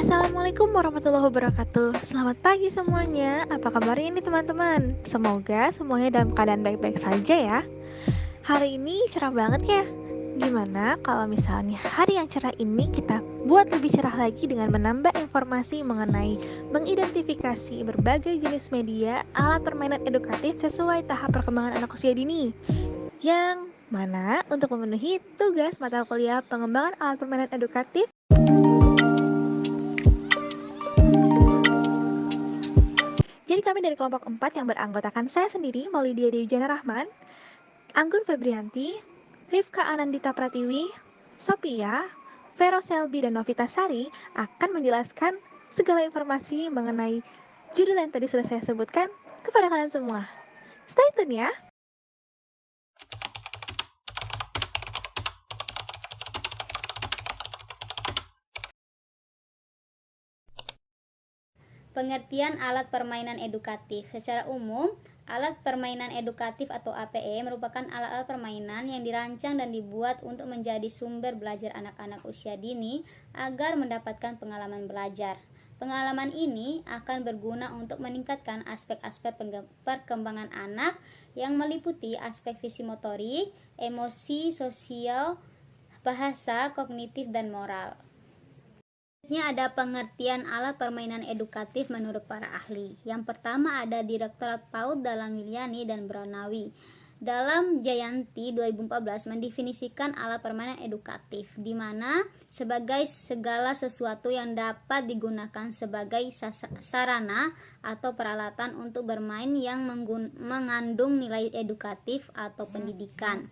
Assalamualaikum warahmatullahi wabarakatuh. Selamat pagi semuanya. Apa kabar ini teman-teman? Semoga semuanya dalam keadaan baik-baik saja ya. Hari ini cerah banget ya. Gimana kalau misalnya hari yang cerah ini kita buat lebih cerah lagi dengan menambah informasi mengenai mengidentifikasi berbagai jenis media alat permainan edukatif sesuai tahap perkembangan anak usia dini. Yang mana untuk memenuhi tugas mata kuliah pengembangan alat permainan edukatif. Jadi kami dari kelompok 4 yang beranggotakan saya sendiri, Maulidia Dewi Jana Rahman, Anggun Febrianti, Rifka Anandita Pratiwi, Sophia, Vero Selby, dan Novita Sari akan menjelaskan segala informasi mengenai judul yang tadi sudah saya sebutkan kepada kalian semua. Stay tune ya! Pengertian alat permainan edukatif. Secara umum, alat permainan edukatif atau APE merupakan alat-alat permainan yang dirancang dan dibuat untuk menjadi sumber belajar anak-anak usia dini agar mendapatkan pengalaman belajar. Pengalaman ini akan berguna untuk meningkatkan aspek-aspek perkembangan anak yang meliputi aspek fisimotorik, emosi, sosial, bahasa, kognitif, dan moral. Selanjutnya ada pengertian alat permainan edukatif menurut para ahli. Yang pertama ada Direktorat PAUD Dahlan Miliani dan Branawi. Dalam Jayanti 2014 mendefinisikan alat permainan edukatif, di mana sebagai segala sesuatu yang dapat digunakan sebagai sarana atau peralatan untuk bermain yang mengandung nilai edukatif atau pendidikan.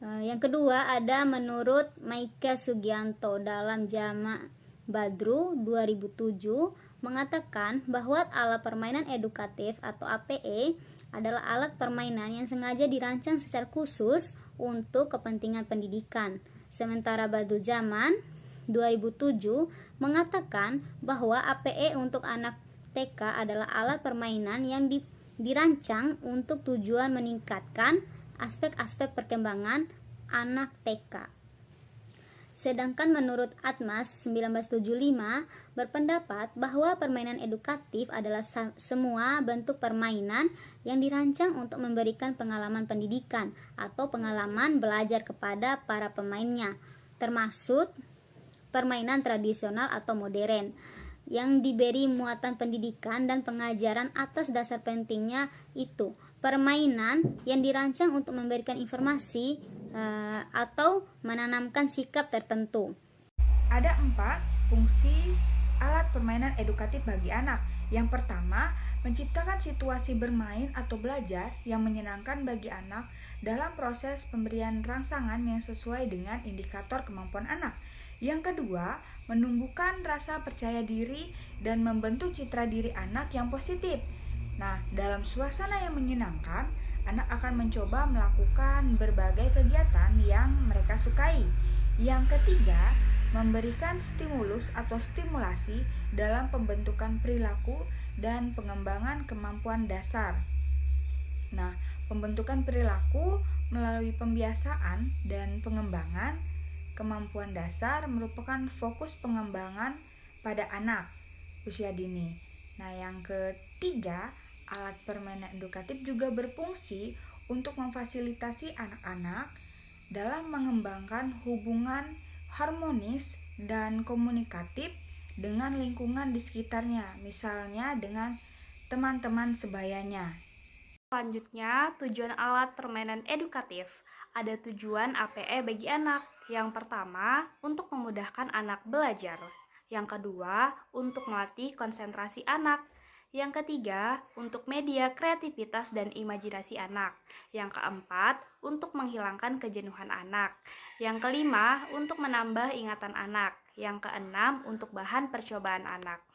Yang kedua ada menurut Maike Sugianto dalam Jama Badru 2007 mengatakan bahwa alat permainan edukatif atau APE adalah alat permainan yang sengaja dirancang secara khusus untuk kepentingan pendidikan. Sementara Badru Zaman 2007 mengatakan bahwa APE untuk anak TK adalah alat permainan yang dirancang untuk tujuan meningkatkan aspek-aspek perkembangan anak TK. Sedangkan menurut Atmas 1975 berpendapat bahwa permainan edukatif adalah semua bentuk permainan yang dirancang untuk memberikan pengalaman pendidikan atau pengalaman belajar kepada para pemainnya, termasuk permainan tradisional atau modern yang diberi muatan pendidikan dan pengajaran atas dasar pentingnya itu permainan yang dirancang untuk memberikan informasi atau menanamkan sikap tertentu. Ada 4 fungsi alat permainan edukatif bagi anak. Yang pertama, menciptakan situasi bermain atau belajar yang menyenangkan bagi anak dalam proses pemberian rangsangan yang sesuai dengan indikator kemampuan anak. Yang kedua, menumbuhkan rasa percaya diri dan membentuk citra diri anak yang positif. Nah, dalam suasana yang menyenangkan, anak akan mencoba melakukan berbagai kegiatan yang mereka sukai. Yang ketiga, memberikan stimulus atau stimulasi dalam pembentukan perilaku dan pengembangan kemampuan dasar. Nah, pembentukan perilaku melalui pembiasaan dan pengembangan kemampuan dasar merupakan fokus pengembangan pada anak usia dini. Nah, yang ketiga, alat permainan edukatif juga berfungsi untuk memfasilitasi anak-anak dalam mengembangkan hubungan harmonis dan komunikatif dengan lingkungan di sekitarnya, misalnya dengan teman-teman sebayanya. Selanjutnya, tujuan alat permainan edukatif. Ada tujuan APE bagi anak. Yang pertama, untuk memudahkan anak belajar. Yang kedua, untuk melatih konsentrasi anak. Yang ketiga, untuk media kreativitas dan imajinasi anak. Yang keempat, untuk menghilangkan kejenuhan anak. Yang kelima, untuk menambah ingatan anak. Yang keenam, untuk bahan percobaan anak.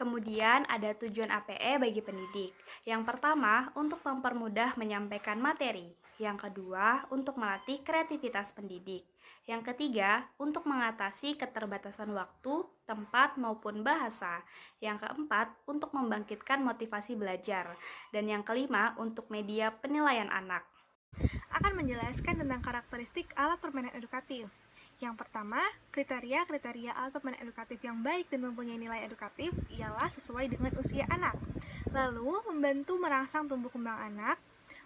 Kemudian ada tujuan APE bagi pendidik. Yang pertama, untuk mempermudah menyampaikan materi. Yang kedua, untuk melatih kreativitas pendidik. Yang ketiga, untuk mengatasi keterbatasan waktu, tempat, maupun bahasa. Yang keempat, untuk membangkitkan motivasi belajar. Dan yang kelima, untuk media penilaian anak. Akan menjelaskan tentang karakteristik alat permainan edukatif. Yang pertama, kriteria alat permainan edukatif yang baik dan mempunyai nilai edukatif ialah sesuai dengan usia anak. Lalu, membantu merangsang tumbuh kembang anak,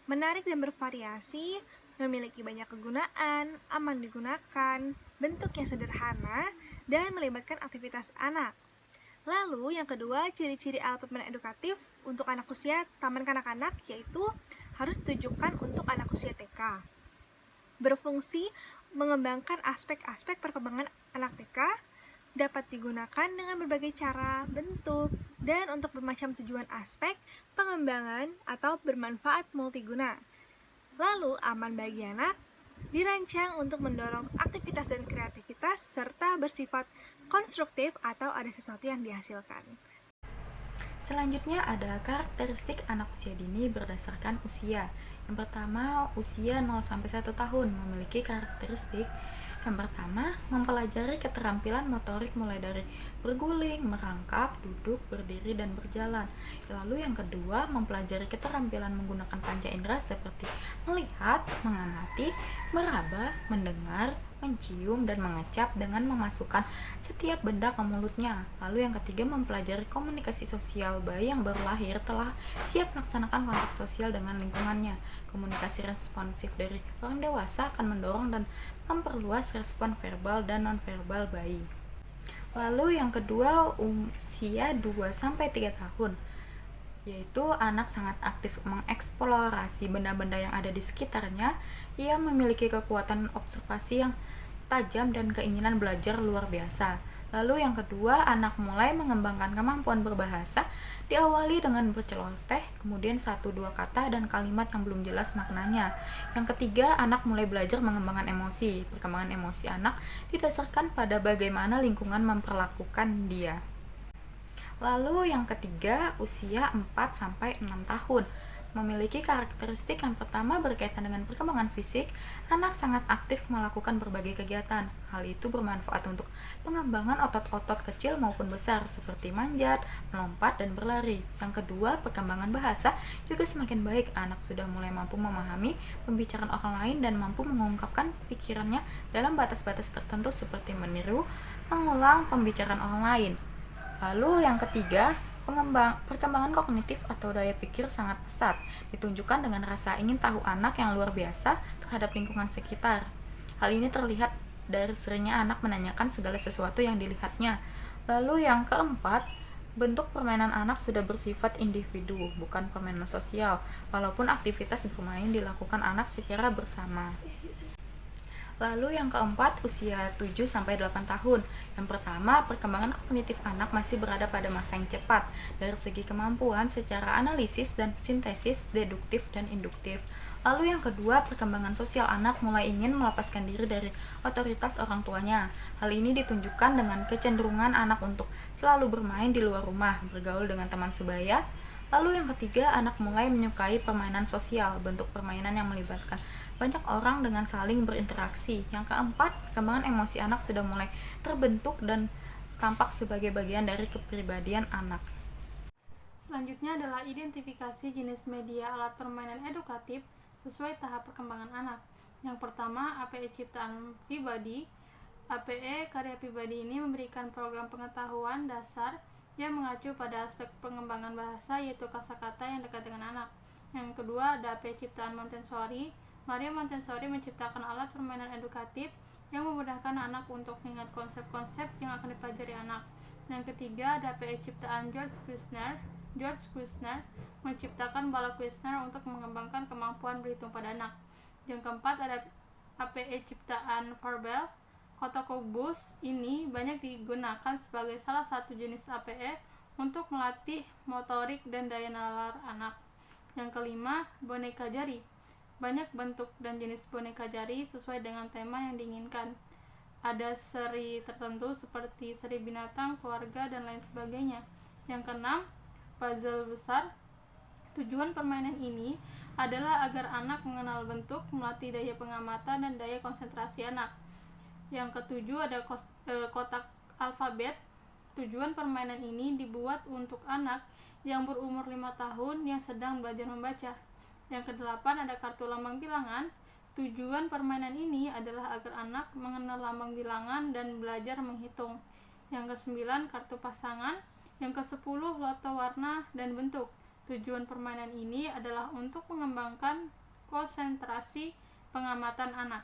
menarik dan bervariasi, memiliki banyak kegunaan, aman digunakan, bentuk yang sederhana, dan melibatkan aktivitas anak. Lalu, yang kedua, ciri-ciri alat permainan edukatif untuk anak usia taman kanak-kanak yaitu harus ditujukan untuk anak usia TK. Berfungsi mengembangkan aspek-aspek perkembangan anak TK, dapat digunakan dengan berbagai cara, bentuk, dan untuk bermacam tujuan aspek, pengembangan, atau bermanfaat multiguna. Lalu, aman bagi anak, dirancang untuk mendorong aktivitas dan kreativitas, serta bersifat konstruktif atau ada sesuatu yang dihasilkan. Selanjutnya ada karakteristik anak usia dini berdasarkan usia. Yang pertama, usia 0-1 tahun memiliki karakteristik. Yang pertama, mempelajari keterampilan motorik mulai dari berguling, merangkap, duduk, berdiri, dan berjalan. Lalu yang kedua, mempelajari keterampilan menggunakan panca indera seperti melihat, mengamati, meraba, mendengar, mencium, dan mengecap dengan memasukkan setiap benda ke mulutnya. Lalu yang ketiga, mempelajari komunikasi sosial. Bayi yang baru lahir telah siap melaksanakan kontak sosial dengan lingkungannya. Komunikasi responsif dari orang dewasa akan mendorong dan memperluas respon verbal dan nonverbal bayi. Lalu yang kedua, usia 2-3 tahun, yaitu anak sangat aktif mengeksplorasi benda-benda yang ada di sekitarnya. Ia memiliki kekuatan observasi yang tajam dan keinginan belajar luar biasa. Lalu yang kedua, anak mulai mengembangkan kemampuan berbahasa, diawali dengan berceloteh, kemudian 1-2 kata dan kalimat yang belum jelas maknanya. Yang ketiga, anak mulai belajar mengembangkan emosi. Perkembangan emosi anak didasarkan pada bagaimana lingkungan memperlakukan dia. Lalu yang ketiga, usia 4-6 tahun. Memiliki karakteristik yang pertama berkaitan dengan perkembangan fisik. Anak sangat aktif melakukan berbagai kegiatan. Hal itu bermanfaat untuk pengembangan otot-otot kecil maupun besar seperti manjat, melompat, dan berlari. Yang kedua, perkembangan bahasa juga semakin baik. Anak sudah mulai mampu memahami pembicaraan orang lain dan mampu mengungkapkan pikirannya dalam batas-batas tertentu seperti meniru, mengulang pembicaraan orang lain. Lalu yang ketiga, perkembangan kognitif atau daya pikir sangat pesat, ditunjukkan dengan rasa ingin tahu anak yang luar biasa terhadap lingkungan sekitar. Hal ini terlihat dari seringnya anak menanyakan segala sesuatu yang dilihatnya. Lalu yang keempat, bentuk permainan anak sudah bersifat individu, bukan permainan sosial, walaupun aktivitas bermain dilakukan anak secara bersama. Lalu yang keempat, usia 7-8 tahun. Yang pertama, perkembangan kognitif anak masih berada pada masa yang cepat dari segi kemampuan secara analisis dan sintesis, deduktif dan induktif. Lalu yang kedua, perkembangan sosial anak mulai ingin melepaskan diri dari otoritas orang tuanya. Hal ini ditunjukkan dengan kecenderungan anak untuk selalu bermain di luar rumah, bergaul dengan teman sebaya. Lalu yang ketiga, anak mulai menyukai permainan sosial, bentuk permainan yang melibatkan banyak orang dengan saling berinteraksi. Yang keempat, perkembangan emosi anak sudah mulai terbentuk dan tampak sebagai bagian dari kepribadian anak. Selanjutnya adalah identifikasi jenis media alat permainan edukatif sesuai tahap perkembangan anak. Yang pertama, APE ciptaan Peabody. APE karya Peabody ini memberikan program pengetahuan dasar yang mengacu pada aspek pengembangan bahasa, yaitu kosakata yang dekat dengan anak. Yang kedua, ada APE ciptaan Montessori. Maria Montessori menciptakan alat permainan edukatif yang memudahkan anak untuk mengingat konsep-konsep yang akan dipelajari anak. Yang ketiga, ada APE ciptaan George Kushner. George Kushner menciptakan bala Kushner untuk mengembangkan kemampuan berhitung pada anak. Yang keempat, ada APE ciptaan Farbel. Kotak kubus ini banyak digunakan sebagai salah satu jenis APE untuk melatih motorik dan daya nalar anak. Yang kelima, boneka jari. Banyak bentuk dan jenis boneka jari sesuai dengan tema yang diinginkan. Ada seri tertentu seperti seri binatang, keluarga, dan lain sebagainya. Yang keenam, puzzle besar. Tujuan permainan ini adalah agar anak mengenal bentuk, melatih daya pengamatan dan daya konsentrasi anak. Yang ketujuh, ada kotak alfabet. Tujuan permainan ini dibuat untuk anak yang berumur 5 tahun yang sedang belajar membaca. Yang kedelapan, ada kartu lambang bilangan. Tujuan permainan ini adalah agar anak mengenal lambang bilangan dan belajar menghitung. Yang ke-9, kartu pasangan. Yang ke-10, loto warna dan bentuk. Tujuan permainan ini adalah untuk mengembangkan konsentrasi pengamatan anak.